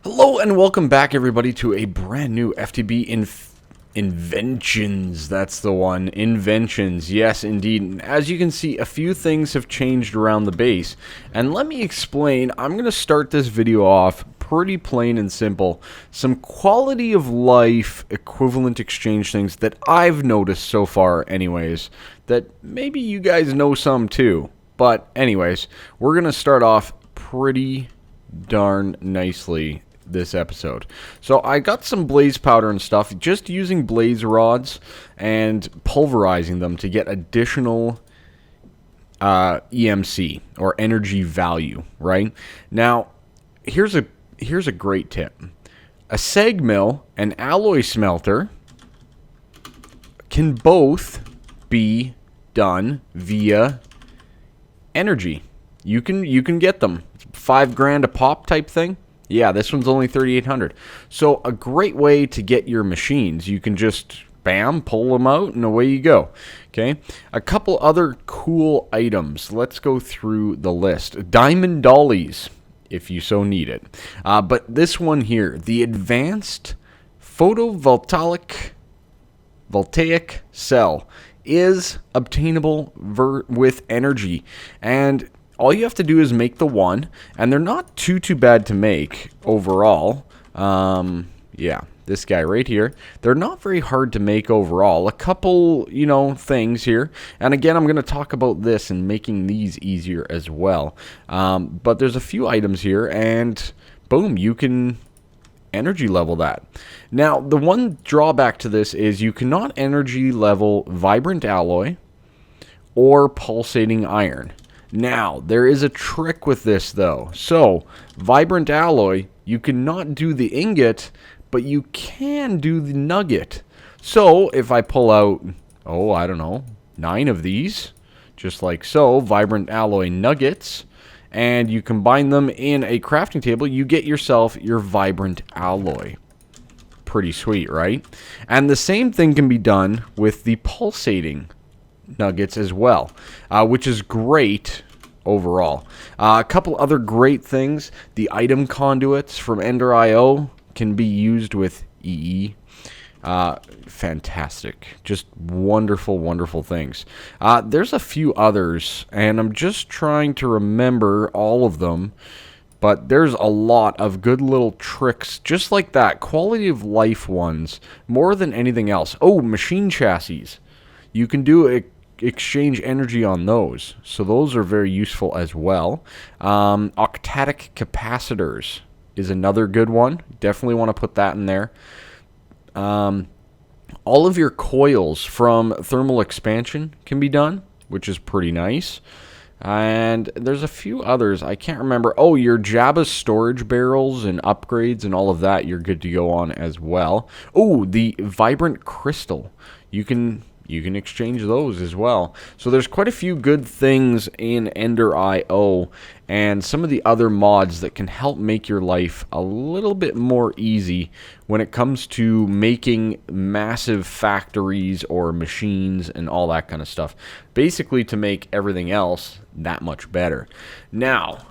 Hello and welcome back, everybody, to a brand new FTB Inventions. That's the one. Inventions. Yes, indeed. And as you can see, a few things have changed around the base. And let me explain. I'm going to start this video off pretty plain and simple. Some quality of life equivalent exchange things that I've noticed so far anyways, that maybe you guys know some too. But anyways, we're going to start off pretty darn nicely this episode. So I got some blaze powder and stuff, just using blaze rods and pulverizing them to get additional EMC or energy value, right? Now, here's a great tip. A seg mill and alloy smelter can both be done via energy. You can get them. $5,000 a pop type thing. Yeah, this one's only $3,800. So a great way to get your machines. You can just, bam, pull them out and away you go. Okay, a couple other cool items. Let's go through the list. Diamond dollies, if you so need it. But this one here, the advanced Voltaic cell, is obtainable with energy. And all you have to do is make the one, and they're not too bad to make overall. Yeah, this guy right here. They're not very hard to make overall. A couple, things here. And again, I'm going to talk about this and making these easier as well. But there's a few items here, and boom, you can energy level that. Now, the one drawback to this is you cannot energy level vibrant alloy or pulsating iron. Now, there is a trick with this, though. So, vibrant alloy, you cannot do the ingot, but you can do the nugget. So, if I pull out, I don't know, 9 of these, just like so, vibrant alloy nuggets, and you combine them in a crafting table, you get yourself your vibrant alloy. Pretty sweet, right? And the same thing can be done with the pulsating nuggets as well, which is great overall. A couple other great things. The item conduits from Ender.io can be used with EE. Fantastic. Just wonderful things. There's a few others, and I'm just trying to remember all of them. But there's a lot of good little tricks, just like that. Quality of life ones, more than anything else. Oh, machine chassis. You can do exchange energy on those. So those are very useful as well. Octatic capacitors is another good one. Definitely want to put that in there. All of your coils from thermal expansion can be done, which is pretty nice. And there's a few others. I can't remember. Oh, your Jabba storage barrels and upgrades and all of that, you're good to go on as well. Oh, the vibrant crystal. You can exchange those as well. So there's quite a few good things in Ender.io and some of the other mods that can help make your life a little bit more easy when it comes to making massive factories or machines and all that kind of stuff. Basically to make everything else that much better. Now,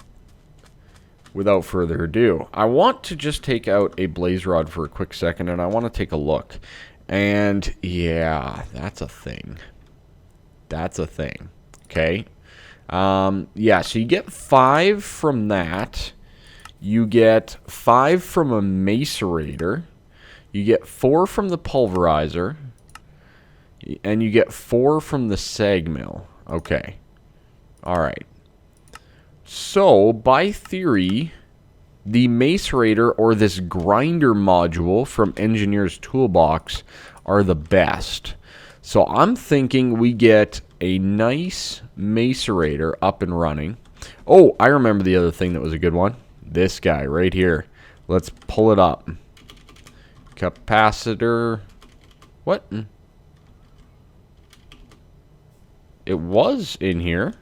without further ado, I want to just take out a blaze rod for a quick second and I want to take a look. And yeah, that's a thing. That's a thing. Okay. Yeah, so you get 5 from that. You get 5 from a macerator. You get 4 from the pulverizer. And you get 4 from the seg mill. Okay. Alright. So, by theory, the macerator or this grinder module from Engineer's Toolbox are the best. So I'm thinking we get a nice macerator up and running. Oh, I remember the other thing that was a good one. This guy right here. Let's pull it up. Capacitor. What? It was in here.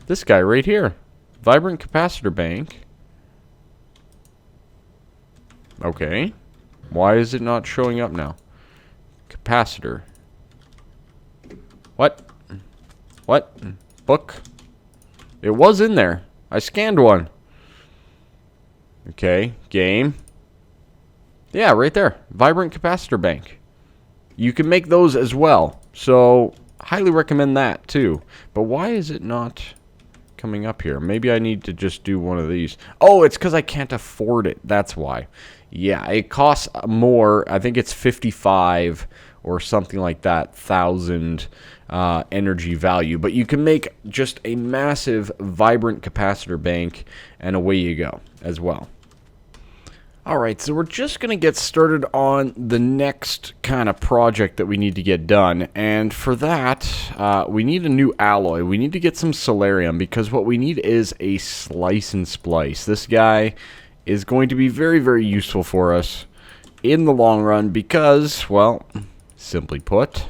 This guy right here. Vibrant capacitor bank. Okay. Why is it not showing up now? Capacitor. What? What? Book? It was in there. I scanned one. Okay, game. Yeah, right there. Vibrant capacitor bank. You can make those as well. So, highly recommend that too. But why is it not coming up here? Maybe I need to just do one of these. Oh, it's because I can't afford it. That's why. Yeah, it costs more. I think it's 55 or something like that, 1,000 energy value. But you can make just a massive, vibrant capacitor bank, and away you go as well. Alright, so we're just going to get started on the next kind of project that we need to get done. And for that, we need a new alloy. We need to get some solarium because what we need is a slice and splice. This guy is going to be very, very useful for us in the long run because, well, simply put,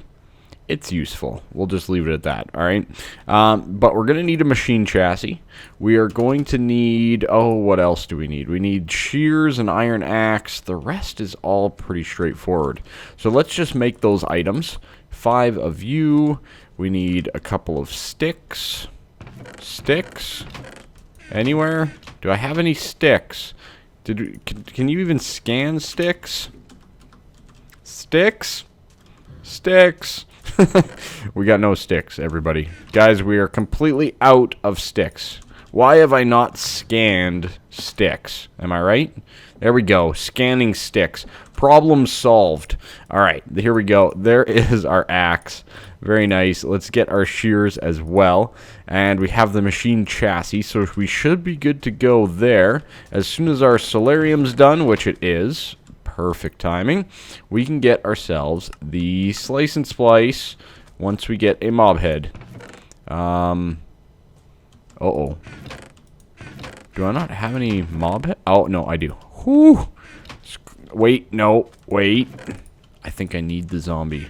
it's useful. We'll just leave it at that, alright? But we're going to need a machine chassis. We are going to need, oh, what else do we need? We need shears and iron axe. The rest is all pretty straightforward. So let's just make those items. 5 of you. We need a couple of sticks. Sticks? Anywhere? Do I have any sticks? Can you even scan sticks? Sticks? Sticks. We got no sticks, everybody. Guys, we are completely out of sticks. Why have I not scanned sticks? Am I right? There we go. Scanning sticks. Problem solved. Alright, here we go. There is our axe. Very nice. Let's get our shears as well. And we have the machine chassis, so we should be good to go there. As soon as our solarium's done, which it is, perfect timing, we can get ourselves the slice and splice once we get a mob head. Uh-oh. Do I not have any mob head? Oh, no, I do. Whew. Wait, no, wait. I think I need the zombie.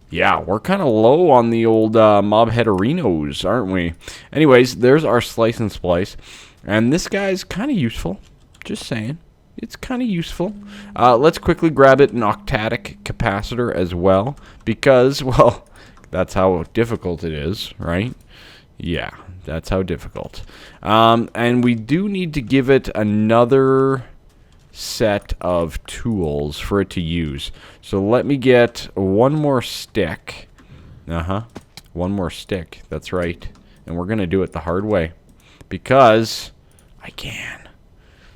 Yeah, we're kind of low on the old mob head arenos, aren't we? Anyways, there's our slice and splice. And this guy's kind of useful. Just saying. It's kind of useful. Let's quickly grab it an octatic capacitor as well. Because, well, that's how difficult it is, right? Yeah, that's how difficult. And we do need to give it another set of tools for it to use. So let me get one more stick. One more stick. That's right. And we're going to do it the hard way. Because I can.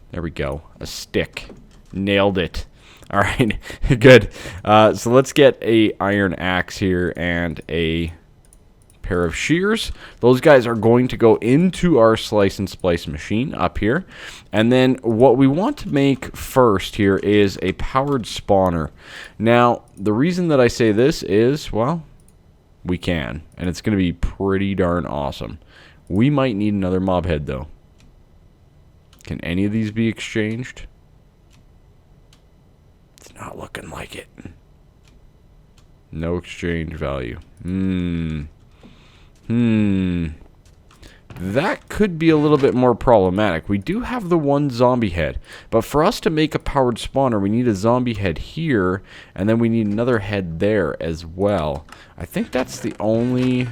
There we go. A stick. Nailed it. Alright. Good. So let's get a iron axe here and a pair of shears. Those guys are going to go into our slice and splice machine up here. And then what we want to make first here is a powered spawner. Now, the reason that I say this is, well, we can. And it's going to be pretty darn awesome. We might need another mob head, though. Can any of these be exchanged? It's not looking like it. No exchange value. That could be a little bit more problematic. We do have the one zombie head. But for us to make a powered spawner, we need a zombie head here. And then we need another head there as well. I think that's the only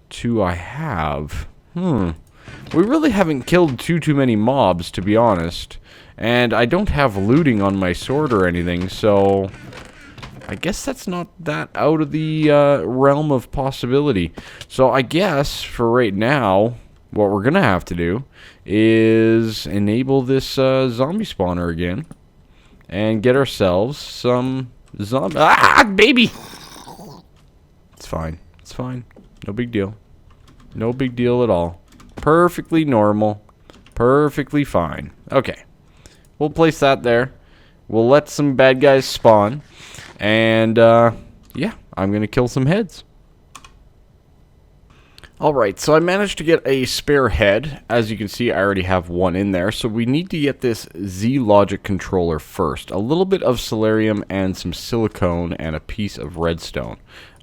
two I have. We really haven't killed too many mobs, to be honest. And I don't have looting on my sword or anything, so I guess that's not that out of the realm of possibility. So I guess, for right now, what we're going to have to do is enable this zombie spawner again. And get ourselves some zombie... Ah, baby! It's fine. It's fine. No big deal. No big deal at all. Perfectly normal. Perfectly fine. Okay. We'll place that there. We'll let some bad guys spawn. And, yeah, I'm going to kill some heads. Alright, so I managed to get a spare head. As you can see, I already have one in there. So we need to get this Z-Logic controller first. A little bit of solarium and some silicone and a piece of redstone.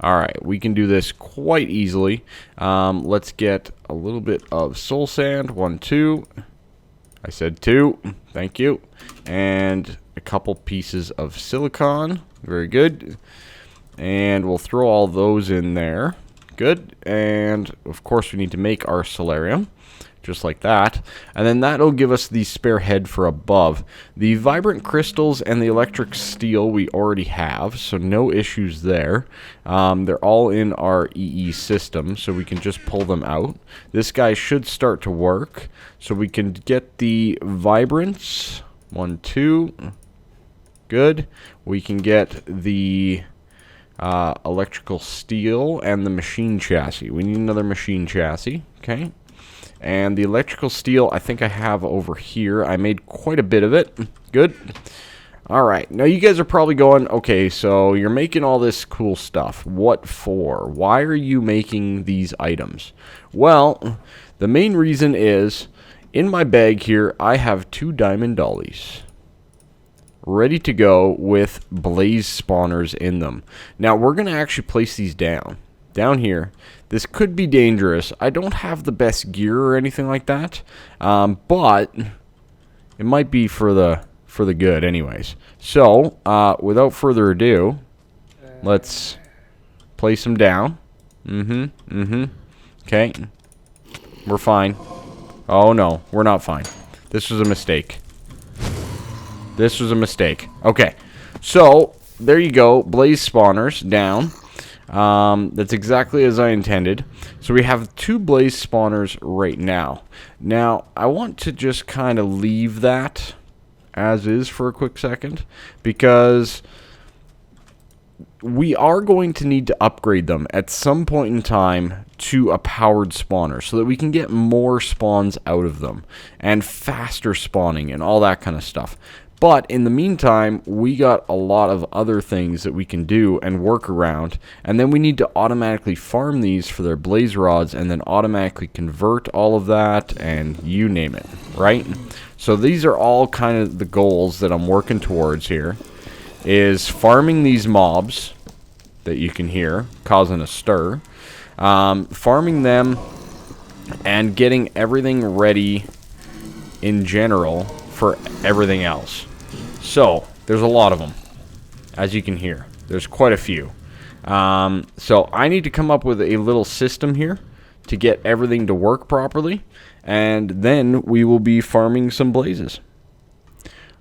Alright, we can do this quite easily. Let's get a little bit of soul sand. 1, 2. I said 2. Thank you. And a couple pieces of silicone. Very good. And we'll throw all those in there. Good. And, of course, we need to make our solarium. just like that. And then that'll give us the spare head for above. The vibrant crystals and the electric steel we already have, so no issues there. They're all in our EE system, so we can just pull them out. This guy should start to work, so we can get the vibrance. 1, 2. Good. We can get the electrical steel and the machine chassis. We need another machine chassis. Okay. And the electrical steel, I think I have over here. I made quite a bit of it. Good. Alright, now you guys are probably going, okay, so you're making all this cool stuff. What for? Why are you making these items? Well, the main reason is, in my bag here, I have 2 diamond dollies ready to go with blaze spawners in them. Now, we're going to actually place these down here. This could be dangerous. I don't have the best gear or anything like that, but it might be for the good anyways. So, without further ado, let's place them down. Okay. We're fine. Oh no, we're not fine. This was a mistake. This was a mistake. Okay. So, there you go. Blaze spawners down. That's exactly as I intended. So we have 2 blaze spawners right now. Now, I want to just kind of leave that as is for a quick second, because we are going to need to upgrade them at some point in time to a powered spawner so that we can get more spawns out of them and faster spawning and all that kind of stuff. But in the meantime, we got a lot of other things that we can do and work around, and then we need to automatically farm these for their blaze rods and then automatically convert all of that and you name it, right? So these are all kind of the goals that I'm working towards here, is farming these mobs that you can hear causing a stir, farming them and getting everything ready in general for everything else. So there's a lot of them, as you can hear. There's quite a few. So I need to come up with a little system here to get everything to work properly, and then we will be farming some blazes.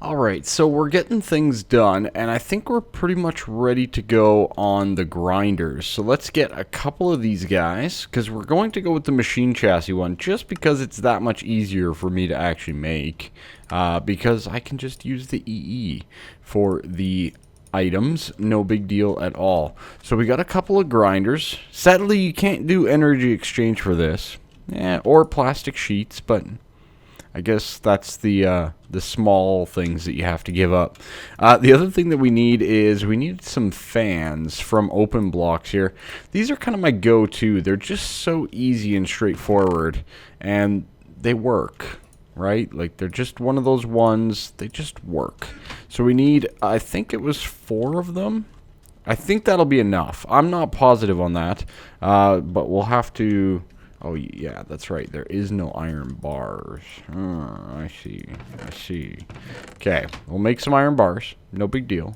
Alright, so we're getting things done, and I think we're pretty much ready to go on the grinders. So let's get a couple of these guys, because we're going to go with the machine chassis one, just because it's that much easier for me to actually make, because I can just use the EE for the items, no big deal at all. So we got a couple of grinders. Sadly, you can't do energy exchange for this, or plastic sheets, but I guess that's the small things that you have to give up. The other thing that we need is we need some fans from open blocks here. These are kind of my go-to. They're just so easy and straightforward, and they work, right? Like, they're just one of those ones. They just work. So we need, I think it was 4 of them. I think that'll be enough. I'm not positive on that, but we'll have to... Oh, yeah, that's right. There is no iron bars. I see. Okay, we'll make some iron bars. No big deal.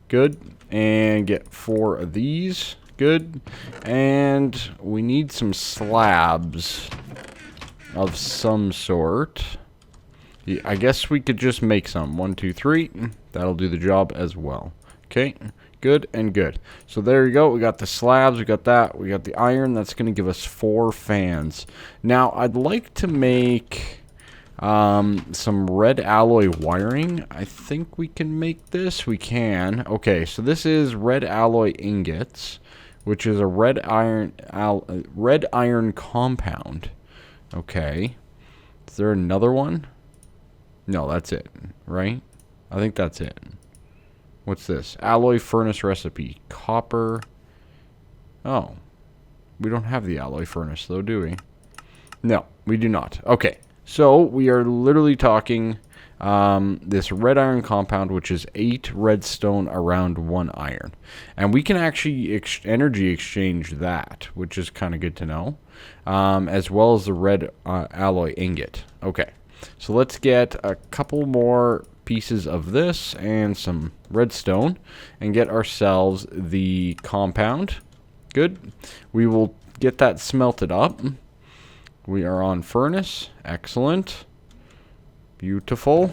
Good. And get 4 of these. Good. And we need some slabs of some sort. Yeah, I guess we could just make some. 1, 2, 3. That'll do the job as well. Okay. Good and good. So there you go. We got the slabs. We got that. We got the iron. That's going to give us 4 fans. Now, I'd like to make some red alloy wiring. I think we can make this. We can. Okay, so this is red alloy ingots, which is a red iron compound. Okay. Is there another one? No, that's it, right? I think that's it. What's this? Alloy furnace recipe. Copper. Oh. We don't have the alloy furnace, though, do we? No, we do not. Okay. So, we are literally talking this red iron compound, which is 8 redstone around 1 iron. And we can actually energy exchange that, which is kind of good to know. As well as the red alloy ingot. Okay. So, let's get a couple more pieces of this and some redstone and get ourselves the compound. Good. We will get that smelted up. We are on furnace. Excellent. Beautiful.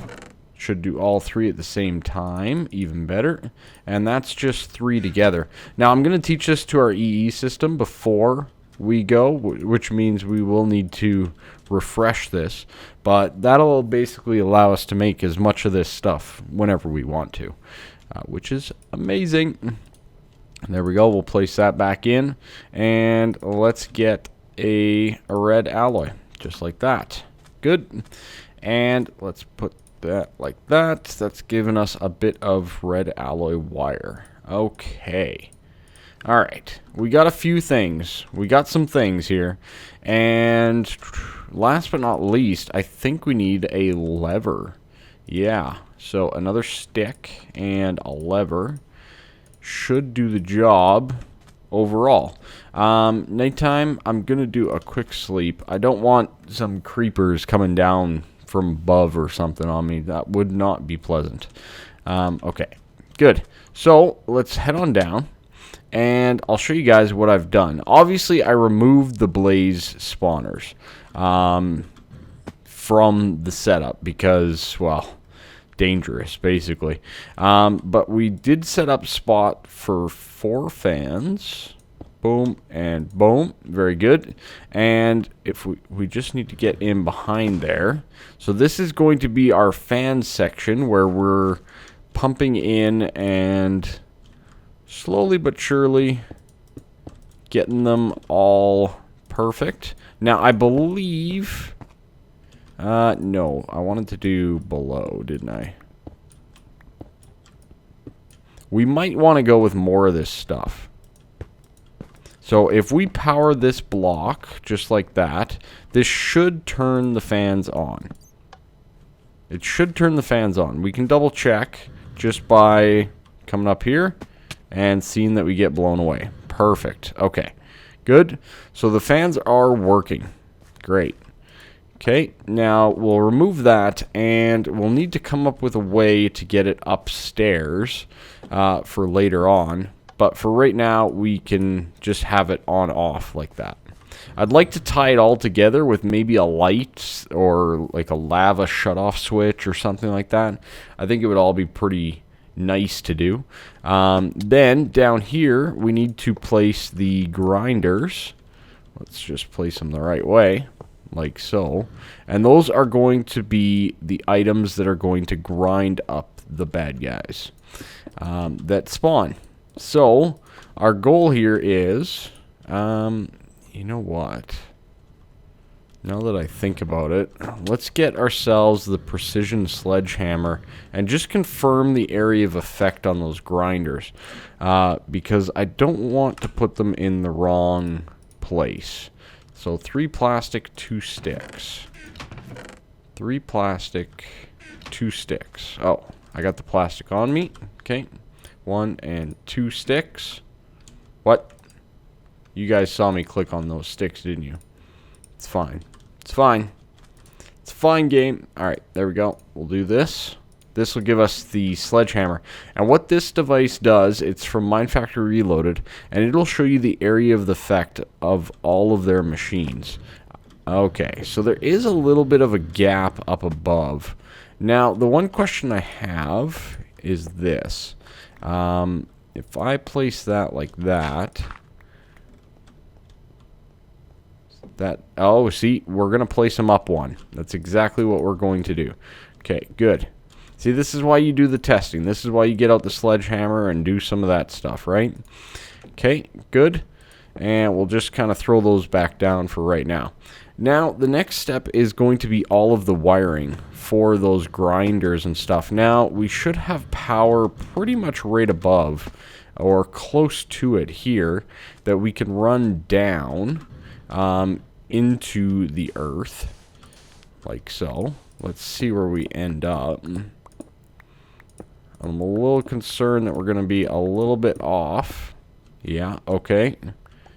Should do all 3 at the same time. Even better. And that's just 3 together. Now, I'm going to teach this to our EE system before we go, which means we will need to refresh this. But that'll basically allow us to make as much of this stuff whenever we want to, which is amazing. There we go. We'll place that back in. And let's get a red alloy, just like that. Good. And let's put that like that. That's giving us a bit of red alloy wire. Okay. All right. We got a few things. We got some things here. And last but not least, I think we need a lever. Yeah. So another stick and a lever should do the job overall. Nighttime, I'm going to do a quick sleep. I don't want some creepers coming down from above or something on me. That would not be pleasant. Okay, good. So let's head on down, and I'll show you guys what I've done. Obviously, I removed the blaze spawners from the setup because, well, dangerous, basically. But we did set up spot for 4 fans. Boom and boom. Very good. And if we just need to get in behind there. So this is going to be our fan section where we're pumping in and slowly but surely getting them all perfect. Now, I believe... no, I wanted to do below, didn't I? We might want to go with more of this stuff. So if we power this block just like that, this should turn the fans on. It should turn the fans on. We can double check just by coming up here and seeing that we get blown away. Perfect. Okay, good. So the fans are working. Great. Okay, now we'll remove that, and we'll need to come up with a way to get it upstairs for later on. But for right now, we can just have it on off like that. I'd like to tie it all together with maybe a light or like a lava shutoff switch or something like that. I think it would all be pretty nice to do. Then down here, we need to place the grinders. Let's just place them the right way, like so. And those are going to be the items that are going to grind up the bad guys that spawn. So, our goal here is, you know what? Now that I think about it, let's get ourselves the precision sledgehammer and just confirm the area of effect on those grinders. Because I don't want to put them in the wrong place. So 3 plastic, 2 sticks. 3 plastic, 2 sticks. Oh, I got the plastic on me. Okay. 1 and 2 sticks. What? You guys saw me click on those sticks, didn't you? It's fine. It's fine. It's a fine game. Alright, there we go. We'll do this. This will give us the sledgehammer. And what this device does, it's from Mindfactory Reloaded, and it'll show you the area of effect of all of their machines. Okay, so there is a little bit of a gap up above. Now, the one question I have is this. If I place that like that, oh, see, we're going to place them up one. That's exactly what we're going to do. Okay, good. See, this is why you do the testing. This is why you get out the sledgehammer and do some of that stuff, right? Okay, good. And we'll just kind of throw those back down for right now. Now, the next step is going to be all of the wiring for those grinders and stuff. Now, we should have power pretty much right above or close to it here that we can run down into the earth, like so. Let's see where we end up. I'm a little concerned that we're going to be a little bit off. Yeah, okay.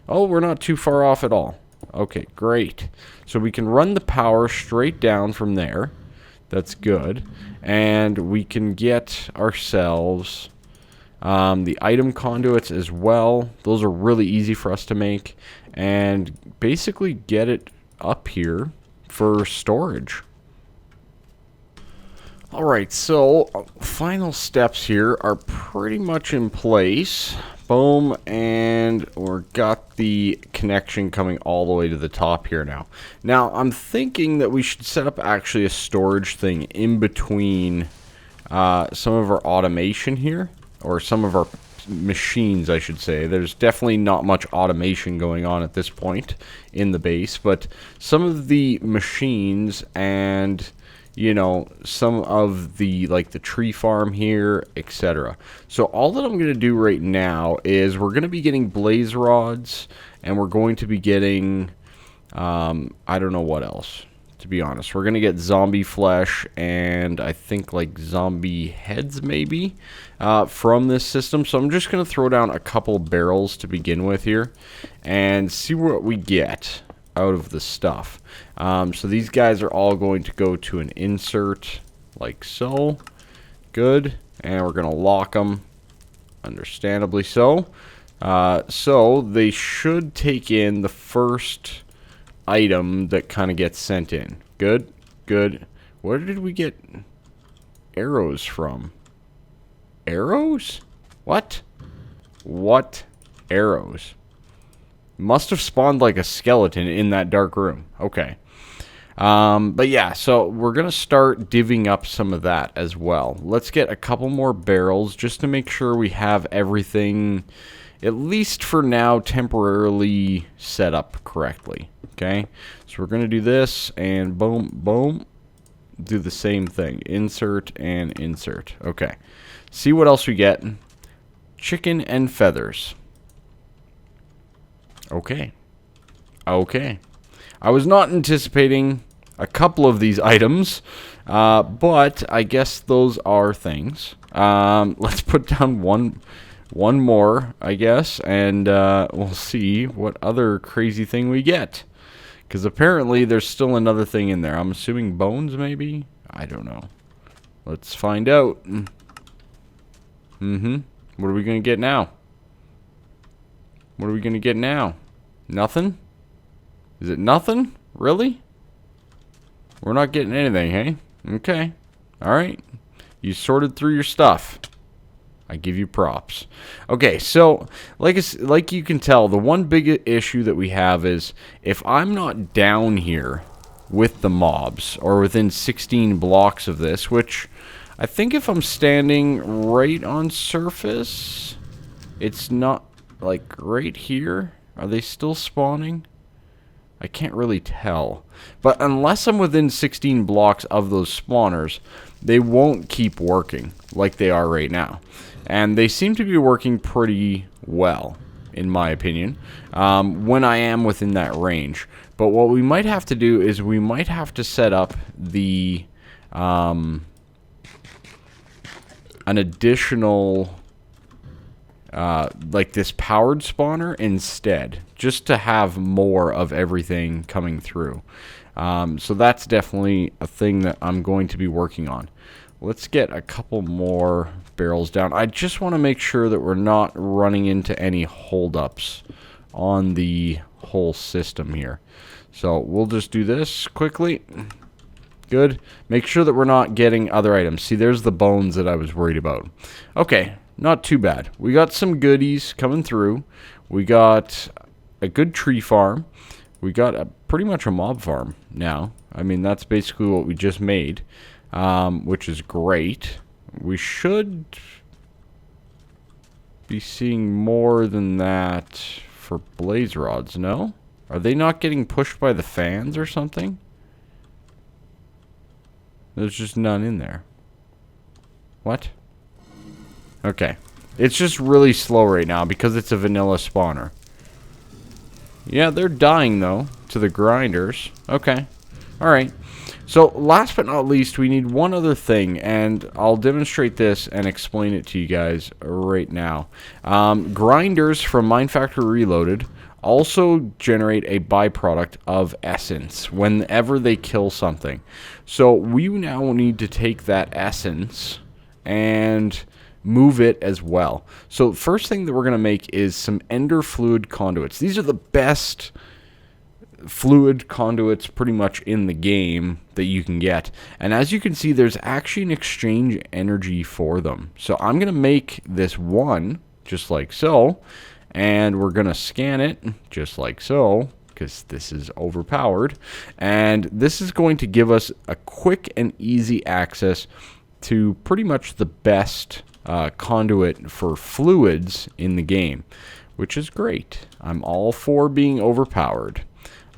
Oh, we're not too far off at all. Okay, great. So we can run the power straight down from there. That's good. And we can get ourselves the item conduits as well. Those are really easy for us to make. And basically get it up here for storage. Alright, so final steps here are pretty much in place. Boom, and we've got the connection coming all the way to the top here now. Now, I'm thinking that we should set up actually a storage thing in between some of our automation here, or some of our machines, I should say. There's definitely not much automation going on at this point in the base, but some of the machines and, you know, some of the, like the tree farm here, etc. So all that I'm going to do right now is we're going to be getting blaze rods, and we're going to be getting, I don't know what else, to be honest. We're going to get zombie flesh and I think like zombie heads maybe from this system. So I'm just going to throw down a couple barrels to begin with here and see what we get out of the stuff. So these guys are all going to go to an insert like so. Good. And we're going to lock them, understandably so. So they should take in the first item that kind of gets sent in. Good, good. Where did we get arrows from? Arrows? What? What arrows? Must have spawned like a skeleton in that dark room. Okay. But yeah, so we're going to start divvying up some of that as well. Let's get a couple more barrels just to make sure we have everything, at least for now, temporarily set up correctly. Okay, so we're going to do this, and boom, boom, do the same thing. Insert and insert. Okay, see what else we get. Chicken and feathers. Okay. Okay. I was not anticipating a couple of these items, but I guess those are things. Let's put down one more, I guess, and we'll see what other crazy thing we get. Because apparently there's still another thing in there. I'm assuming bones, maybe? I don't know. Let's find out. What are we going to get now? What are we going to get now? Nothing? Is it nothing? Really? We're not getting anything, hey? Okay. Alright. You sorted through your stuff. I give you props. Okay, so like you can tell, the one big issue that we have is if I'm not down here with the mobs, or within 16 blocks of this, which I think if I'm standing right on surface, it's not, like, right here. Are they still spawning? I can't really tell. But unless I'm within 16 blocks of those spawners, they won't keep working like they are right now. And they seem to be working pretty well, in my opinion, when I am within that range. But what we might have to do is we might have to set up the an additional like this powered spawner instead, just to have more of everything coming through. So that's definitely a thing that I'm going to be working on. Let's get a couple more barrels down. I just want to make sure that we're not running into any holdups on the whole system here. So we'll just do this quickly. Good. Make sure that we're not getting other items. See, there's the bones that I was worried about. Okay, not too bad. We got some goodies coming through. We got a good tree farm. We got pretty much a mob farm now. I mean, that's basically what we just made, which is great. We should be seeing more than that for blaze rods, no? Are they not getting pushed by the fans or something? There's just none in there. What? Okay. It's just really slow right now because it's a vanilla spawner. Yeah, they're dying, though, to the grinders. Okay. Alright. So, last but not least, we need one other thing, and I'll demonstrate this and explain it to you guys right now. Grinders from Minefactory Reloaded also generate a byproduct of essence whenever they kill something. So, we now need to take that essence and move it as well. So, first thing that we're going to make is some ender fluid conduits. These are the best fluid conduits pretty much in the game that you can get. And as you can see, there's actually an exchange energy for them. So I'm going to make this one just like so, and we're going to scan it just like so, because this is overpowered. And this is going to give us a quick and easy access to pretty much the best conduit for fluids in the game, which is great. I'm all for being overpowered.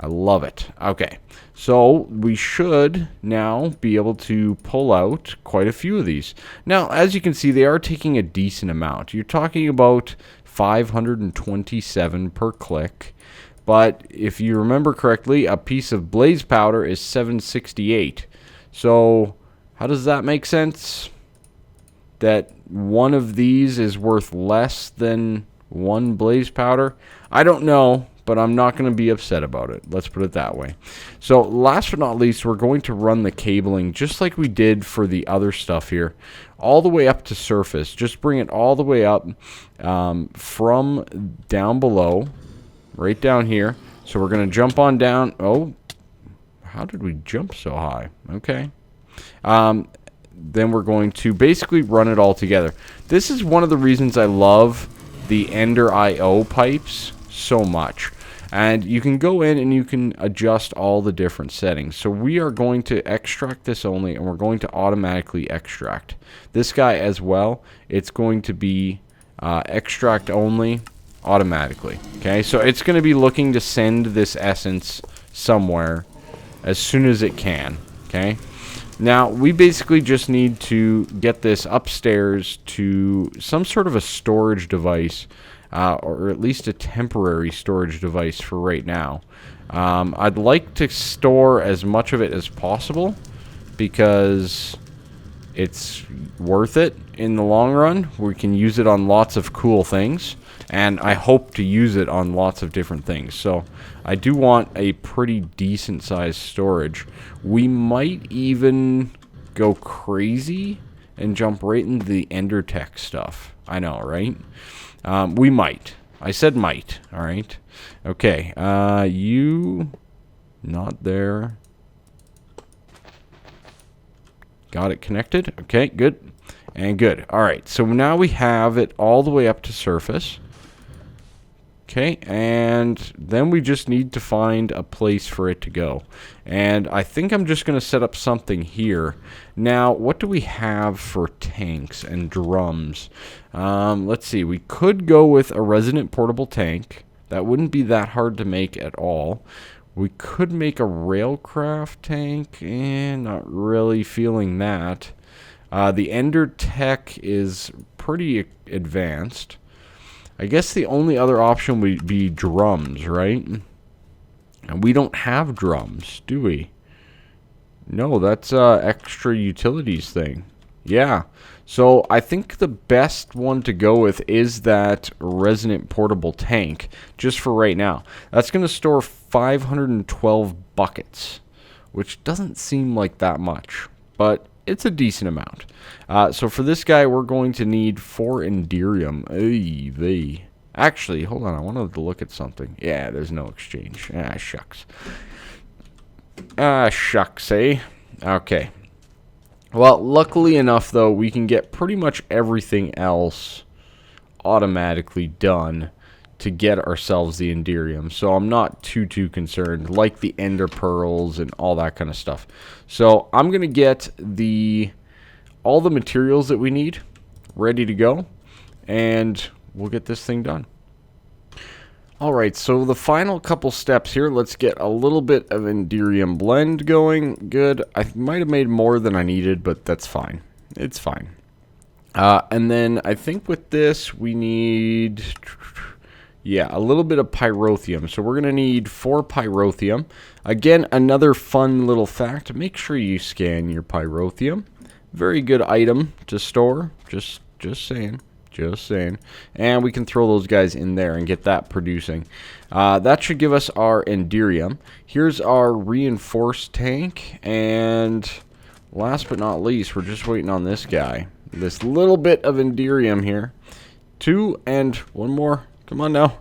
I love it. Okay, so we should now be able to pull out quite a few of these. Now, as you can see, they are taking a decent amount. You're talking about 527 per click. But if you remember correctly, a piece of blaze powder is 768. So how does that make sense? That one of these is worth less than one blaze powder? I don't know, but I'm not going to be upset about it. Let's put it that way. So last but not least, we're going to run the cabling just like we did for the other stuff here, all the way up to surface. Just bring it all the way up from down below, right down here. So we're going to jump on down. Oh, how did we jump so high? Okay. Then we're going to basically run it all together. This is one of the reasons I love the Ender IO pipes so much. And you can go in and you can adjust all the different settings. So we are going to extract this only, and we're going to automatically extract. This guy as well, it's going to be extract only automatically. Okay, so it's going to be looking to send this essence somewhere as soon as it can. Okay, now we basically just need to get this upstairs to some sort of a storage device, or at least a temporary storage device for right now. I'd like to store as much of it as possible because it's worth it in the long run. We can use it on lots of cool things, and I hope to use it on lots of different things. So I do want a pretty decent sized storage. We might even go crazy and jump right into the Ender Tech stuff. I know, right? We might. I said might, all right? Okay, you not there. Got it connected. Okay, good. And good. All right, so now we have it all the way up to surface. Okay, and then we just need to find a place for it to go. And I think I'm just going to set up something here. Now, what do we have for tanks and drums? Let's see. We could go with a Resonant portable tank. That wouldn't be that hard to make at all. We could make a railcraft tank. Not really feeling that. The Ender Tech is pretty advanced. I guess the only other option would be drums, right? And we don't have drums, do we? No, that's extra utilities thing. Yeah. So I think the best one to go with is that Resonant portable tank, just for right now. That's going to store 512 buckets, which doesn't seem like that much, but it's a decent amount. So for this guy, we're going to need 4 Enderium. Actually, hold on. I wanted to look at something. Yeah, there's no exchange. Ah, shucks. Ah, shucks, eh? Okay. Well, luckily enough, though, we can get pretty much everything else automatically done to get ourselves the Enderium. So I'm not too concerned, like the Ender Pearls and all that kind of stuff. So I'm going to get all the materials that we need ready to go, and we'll get this thing done. Alright, so the final couple steps here, let's get a little bit of Enderium blend going. Good. I might have made more than I needed, but that's fine. It's fine. And then I think with this we need, yeah, a little bit of pyrotheum. So we're going to need 4 pyrotheum. Again, another fun little fact. Make sure you scan your pyrotheum. Very good item to store. Just saying. Just saying. And we can throw those guys in there and get that producing. That should give us our Enderium. Here's our reinforced tank. And last but not least, we're just waiting on this guy. This little bit of Enderium here. 2 and 1 more. Come on now.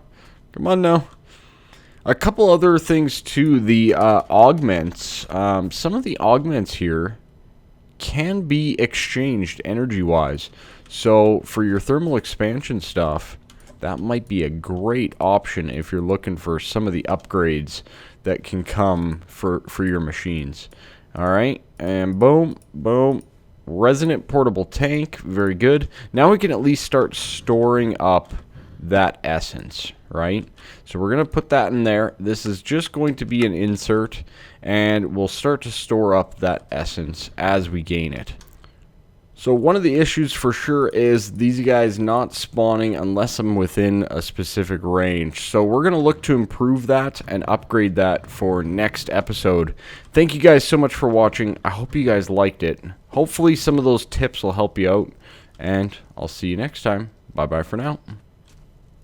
Come on now. A couple other things too, the augments. Some of the augments here can be exchanged energy-wise. So for your thermal expansion stuff, that might be a great option if you're looking for some of the upgrades that can come for your machines. Alright, and boom, boom. Resonant portable tank, very good. Now we can at least start storing up that essence, right? So we're going to put that in there. This is just going to be an insert, and we'll start to store up that essence as we gain it. So one of the issues for sure is these guys not spawning unless I'm within a specific range. So we're going to look to improve that and upgrade that for next episode. Thank you guys so much for watching. I hope you guys liked it. Hopefully some of those tips will help you out, and I'll see you next time. Bye-bye for now.